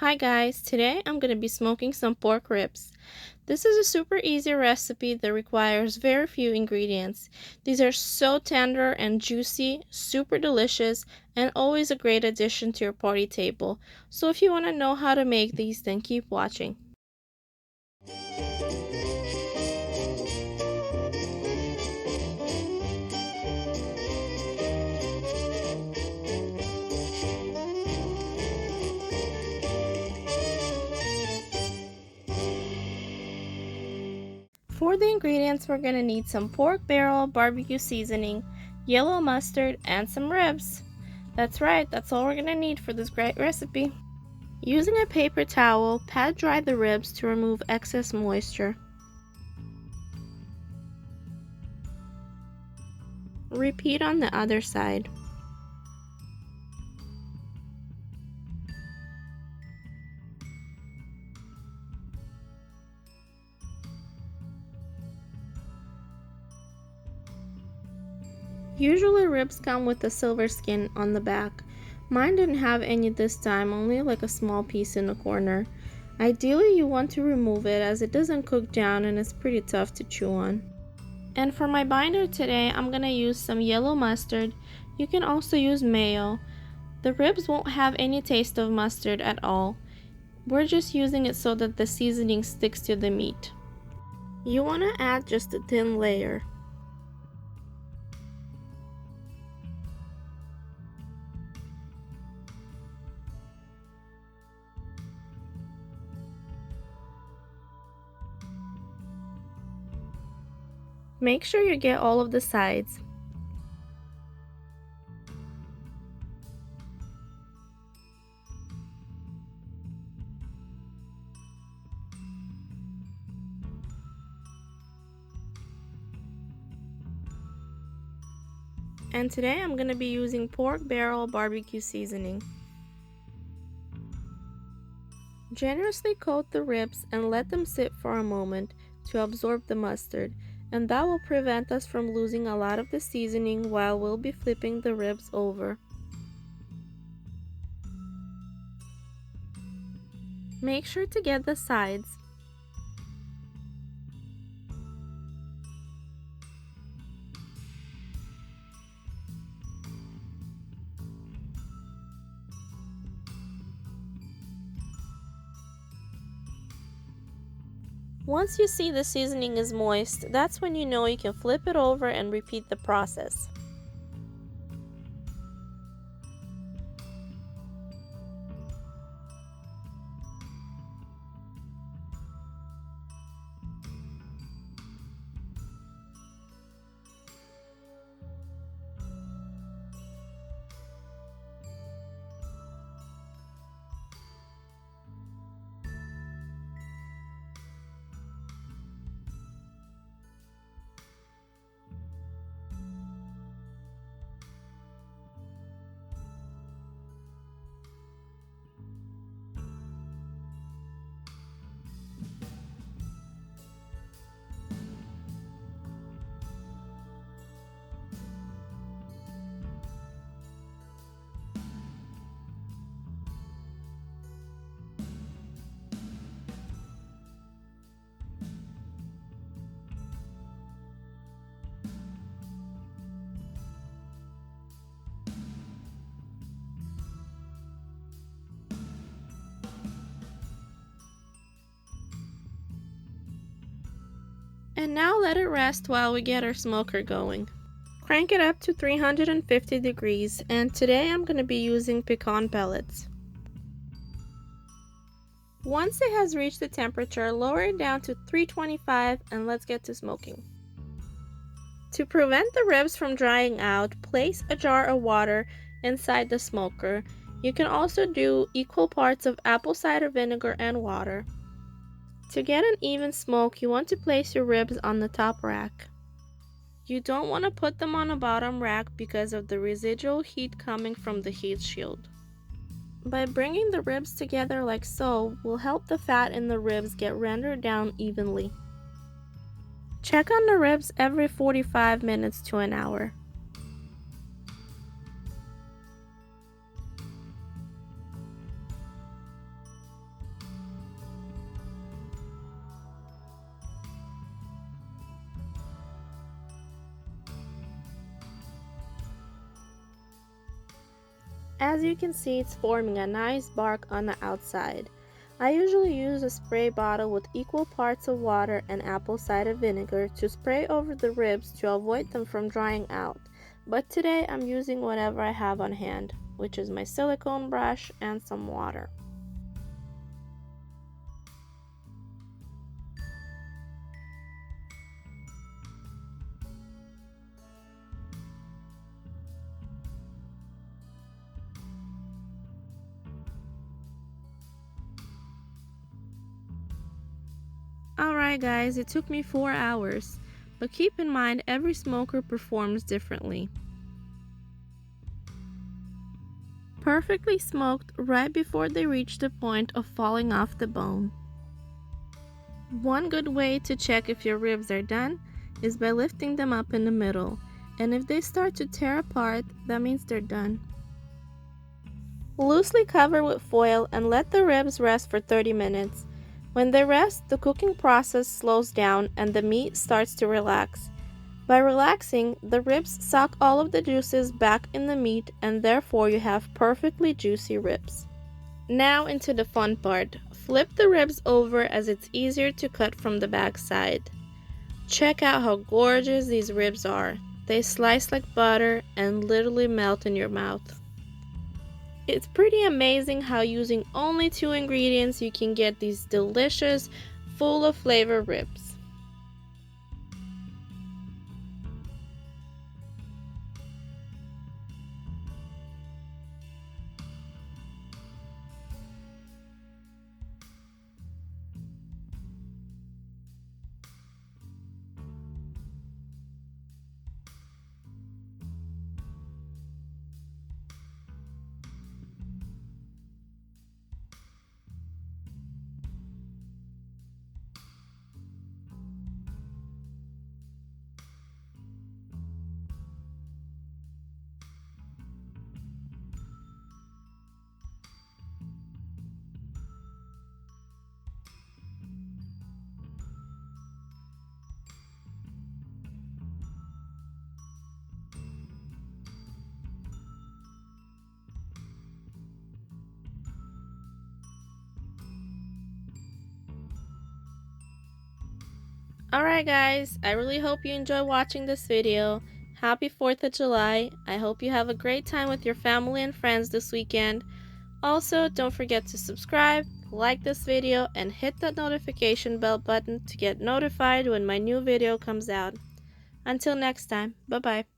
Hi guys, today I'm going to be smoking some pork ribs. This is a super easy recipe that requires very few ingredients. These are so tender and juicy, super delicious, and always a great addition to your party table. So if you want to know how to make these, then keep watching. For the ingredients, we're going to need some pork barrel barbecue seasoning, yellow mustard, and some ribs. That's right, that's all we're going to need for this great recipe. Using a paper towel, pat dry the ribs to remove excess moisture. Repeat on the other side. Usually ribs come with a silver skin on the back. Mine didn't have any this time, only like a small piece in the corner. Ideally you want to remove it as it doesn't cook down and it's pretty tough to chew on. And for my binder today, I'm gonna use some yellow mustard. You can also use mayo. The ribs won't have any taste of mustard at all. We're just using it so that the seasoning sticks to the meat. You want to add just a thin layer. Make sure you get all of the sides. And today I'm going to be using pork barrel barbecue seasoning. Generously coat the ribs and let them sit for a moment to absorb the mustard, and that will prevent us from losing a lot of the seasoning while we'll be flipping the ribs over. Make sure to get the sides. Once you see the seasoning is moist, that's when you know you can flip it over and repeat the process. And now let it rest while we get our smoker going. Crank it up to 350 degrees, and today I'm going to be using pecan pellets. Once it has reached the temperature, lower it down to 325 and let's get to smoking. To prevent the ribs from drying out, place a jar of water inside the smoker. You can also do equal parts of apple cider vinegar and water. To get an even smoke, you want to place your ribs on the top rack. You don't want to put them on a bottom rack because of the residual heat coming from the heat shield. By bringing the ribs together like so, will help the fat in the ribs get rendered down evenly. Check on the ribs every 45 minutes to an hour. As you can see, it's forming a nice bark on the outside. I usually use a spray bottle with equal parts of water and apple cider vinegar to spray over the ribs to avoid them from drying out. But today I'm using whatever I have on hand, which is my silicone brush and some water. Alright guys, it took me 4 hours, but keep in mind every smoker performs differently. Perfectly smoked right before they reach the point of falling off the bone. One good way to check if your ribs are done is by lifting them up in the middle, and if they start to tear apart, that means they're done. Loosely cover with foil and let the ribs rest for 30 minutes. When they rest, the cooking process slows down and the meat starts to relax. By relaxing, the ribs suck all of the juices back in the meat and therefore you have perfectly juicy ribs. Now into the fun part. Flip the ribs over as it's easier to cut from the back side. Check out how gorgeous these ribs are. They slice like butter and literally melt in your mouth. It's pretty amazing how using only 2 ingredients you can get these delicious, full of flavor ribs. Alright guys, I really hope you enjoy watching this video. Happy 4th of July. I hope you have a great time with your family and friends this weekend. Also, don't forget to subscribe, like this video, and hit that notification bell button to get notified when my new video comes out. Until next time, bye bye.